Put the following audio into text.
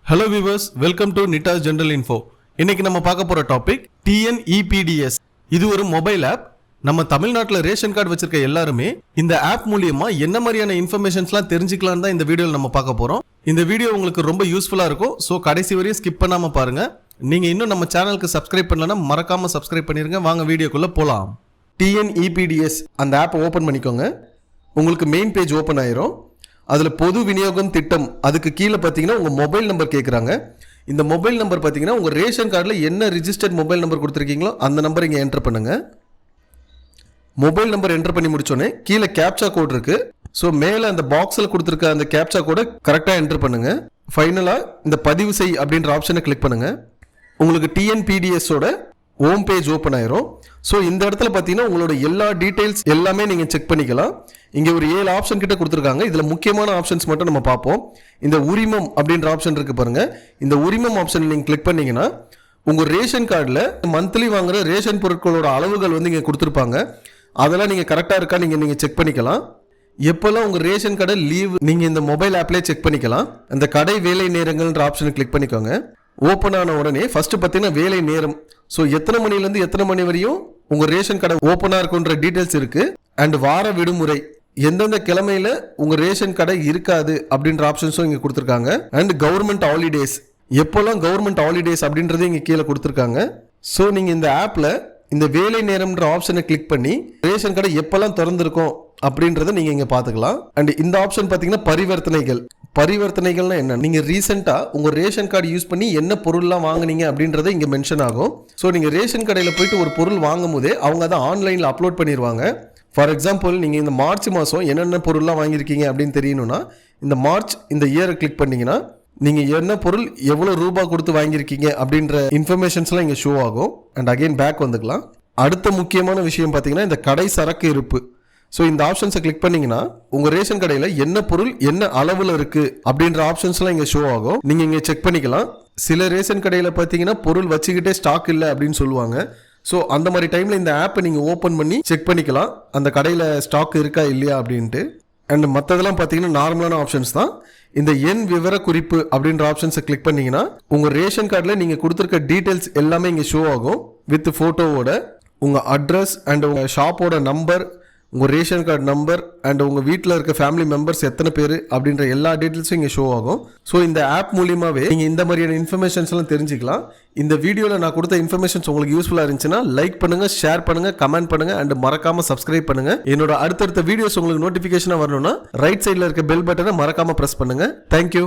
Hello viewers, welcome to NITAS General Info. இன்னைக்கு நம்ம பார்க்க போற டாபிக் TNEPDS. இது ஒரு மொபைல் ஆப். நம்ம தமிழ்நாட்டுல ரேஷன் கார்டு வச்சிருக்க எல்லாருமே இந்த ஆப் மூலமா என்ன மாதிரியான இன்ஃபர்மேஷன்ஸ்லாம் தெரிஞ்சுக்கலாம் தான் இந்த வீடியோல நம்ம பார்க்க போறோம். இந்த வீடியோ உங்களுக்கு ரொம்ப யூஸ்ஃபுல்லா இருக்கும். சோ கடைசி வரையும் ஸ்கிப் பண்ணாம பாருங்க. நீங்க இன்னும் நம்ம சேனலுக்கு சப்ஸ்கிரைப் பண்ணலனா மறக்காம சப்ஸ்கிரைப் பண்ணிருங்க. வாங்க வீடியோக்குள்ள போலாம். TNEPDS அந்த ஆப் ஓபன் பண்ணிக்கோங்க. உங்களுக்கு மெயின் பேஜ் ஓபன் ஆயிரும். அதில் பொது விநியோகம் திட்டம் அதுக்கு கீழே பார்த்தீங்கன்னா உங்கள் மொபைல் நம்பர் கேட்குறாங்க. இந்த மொபைல் நம்பர் பார்த்தீங்கன்னா உங்கள் ரேஷன் கார்டில் என்ன ரிஜிஸ்டர்ட் மொபைல் நம்பர் கொடுத்துருக்கீங்களோ அந்த நம்பர் இங்கே என்டர் பண்ணுங்கள். மொபைல் நம்பர் என்டர் பண்ணி முடிச்சோடனே கீழே கேப்சா கோட் இருக்குது. ஸோ மேலே அந்த பாக்ஸில் கொடுத்துருக்க அந்த கேப்சா கோடை கரெக்டாக என்டர் பண்ணுங்கள். ஃபைனலாக இந்த பதிவு செய் அப்படின்ற ஆப்ஷனை கிளிக் பண்ணுங்கள். உங்களுக்கு டிஎன்பிடிஎஸோட ஹோம் பேஜ் ஓப்பன் ஆயிரும். ஸோ இந்த இடத்துல பார்த்தீங்கன்னா உங்களோட எல்லா டீட்டெயில்ஸ் எல்லாமே நீங்கள் செக் பண்ணிக்கலாம். இங்கே ஒரு 7 ஆப்ஷன் கிட்ட கொடுத்துருக்காங்க. இதில் முக்கியமான ஆப்ஷன்ஸ் மட்டும் நம்ம பார்ப்போம். இந்த உரிமம் அப்படின்ற ஆப்ஷன் இருக்கு பாருங்க. இந்த உரிமம் ஆப்ஷன் நீங்கள் கிளிக் பண்ணீங்கன்னா உங்கள் ரேஷன் கார்டில் மந்த்லி வாங்குற ரேஷன் பொருட்களோட அளவுகள் வந்து இங்கே கொடுத்துருப்பாங்க. அதெல்லாம் நீங்கள் கரெக்டாக இருக்கா நீங்கள் செக் பண்ணிக்கலாம். எப்போல்லாம் உங்கள் ரேஷன் கடை லீவ் நீங்கள் இந்த மொபைல் ஆப்லேயே செக் பண்ணிக்கலாம். அந்த கடை வேலை நேரங்கள்ன்ற ஆப்ஷனை கிளிக் பண்ணிக்கோங்க. ஓப்பன் ஆன உடனே ஃபர்ஸ்ட் பார்த்தீங்கன்னா வேலை நேரம். ஸோ எத்தனை மணிலேருந்து எத்தனை மணி வரையும் உங்கள் ரேஷன் கடை ஓப்பனாக இருக்குன்ற டீட்டெயில்ஸ் இருக்குது. அண்ட் வார விடுமுறை எந்தெந்த கிழமையில உங்கள் ரேஷன் கடை இருக்காது அப்படின்ற ஆப்ஷன்ஸும் இங்கே கொடுத்துருக்காங்க. அண்ட் கவர்மெண்ட் ஹாலிடேஸ் எப்போல்லாம் கவர்மெண்ட் ஹாலிடேஸ் அப்படின்றது இங்கே கீழே கொடுத்துருக்காங்க. ஸோ நீங்கள் இந்த ஆப்பில் இந்த வேலை நேரம்ன்ற ஆப்ஷனை கிளிக் பண்ணி ரேஷன் கடை எப்போல்லாம் திறந்திருக்கும் அப்படின்றத நீங்கள் இங்கே பார்த்துக்கலாம். அண்ட் இந்த ஆப்ஷன் பார்த்தீங்கன்னா பரிவர்த்தனைகள்னா என்ன, நீங்கள் ரீசெண்டாக உங்கள் ரேஷன் கார்டு யூஸ் பண்ணி என்ன பொருள்லாம் வாங்கினீங்க அப்படின்றத இங்கே மென்ஷன் ஆகும். ஸோ நீங்கள் ரேஷன் கடையில் போயிட்டு ஒரு பொருள் வாங்கும் போதே அவங்க அதை ஆன்லைனில் அப்லோட் பண்ணிடுவாங்க. ஃபார் எக்ஸாம்பிள் நீங்கள் இந்த மார்ச் மாதம் என்னென்ன பொருள்லாம் வாங்கியிருக்கீங்க அப்படின்னு தெரியணும்னா இந்த மார்ச் இந்த இயரை கிளிக் பண்ணிங்கன்னா நீங்கள் என்ன பொருள் எவ்வளோ ரூபாய் கொடுத்து வாங்கியிருக்கீங்க அப்படின்ற இன்ஃபர்மேஷன்ஸ்லாம் இங்கே ஷோ ஆகும். அண்ட் அகெயின் பேக் வந்துக்கலாம். அடுத்த முக்கியமான விஷயம் பார்த்தீங்கன்னா இந்த கடை சரக்கு இருப்பு. ஸோ இந்த ஆப்ஷன்ஸை கிளிக் பண்ணிங்கன்னா உங்கள் ரேஷன் கடையில் என்ன பொருள் என்ன அளவில் இருக்குது அப்படின்ற ஆப்ஷன்ஸ்லாம் இங்கே ஷோ ஆகும். நீங்கள் இங்கே செக் பண்ணிக்கலாம். சில ரேஷன் கடையில் பார்த்தீங்கன்னா பொருள் வச்சுக்கிட்டே ஸ்டாக் இல்லை அப்படின்னு சொல்லுவாங்க. ஸோ அந்த மாதிரி டைமில் இந்த ஆப்பை நீங்கள் ஓப்பன் பண்ணி செக் பண்ணிக்கலாம் அந்த கடையில் ஸ்டாக் இருக்கா இல்லையா அப்படின்ட்டு. அண்ட் மற்றதெல்லாம் பார்த்தீங்கன்னா நார்மலான ஆப்ஷன்ஸ் தான். இந்த எண் விவர குறிப்பு அப்படின்ற ஆப்ஷன்ஸை கிளிக் பண்ணிங்கன்னா உங்கள் ரேஷன் கார்டில் நீங்கள் கொடுத்துருக்க டீட்டெயில்ஸ் எல்லாமே இங்கே ஷோ ஆகும் வித் ஃபோட்டோவோட. உங்கள் அட்ரஸ் அண்ட் உங்கள் ஷாப்போட நம்பர், உங்கள் ரேஷன் கார்டு நம்பர் அண்ட் உங்கள் வீட்டில் இருக்க ஃபேமிலி மெம்பர்ஸ் எத்தனை பேர் அப்படின்ற எல்லா டீட்டெயில்ஸும் இங்கே ஷோ ஆகும். ஸோ இந்த ஆப் மூலியமாகவே நீங்கள் இந்த மாதிரியான இன்ஃபர்மேஷன்ஸ்லாம் தெரிஞ்சுக்கலாம். இந்த வீடியோவில் நான் கொடுத்த இன்ஃபர்மேஷன்ஸ் உங்களுக்கு யூஸ்ஃபுல்லாக இருந்துச்சுன்னா லைக் பண்ணுங்கள், ஷேர் பண்ணுங்கள், கமெண்ட் பண்ணுங்கள் அண்ட் மறக்காமல் சப்ஸ்கிரைப் பண்ணுங்கள். என்னோட அடுத்தடுத்த வீடியோஸ் உங்களுக்கு நோட்டிஃபிகேஷனாக வரணும்னா ரைட் சைடில் இருக்க பெல் பட்டனை மறக்காமல் ப்ரெஸ் பண்ணுங்கள். தேங்க்யூ.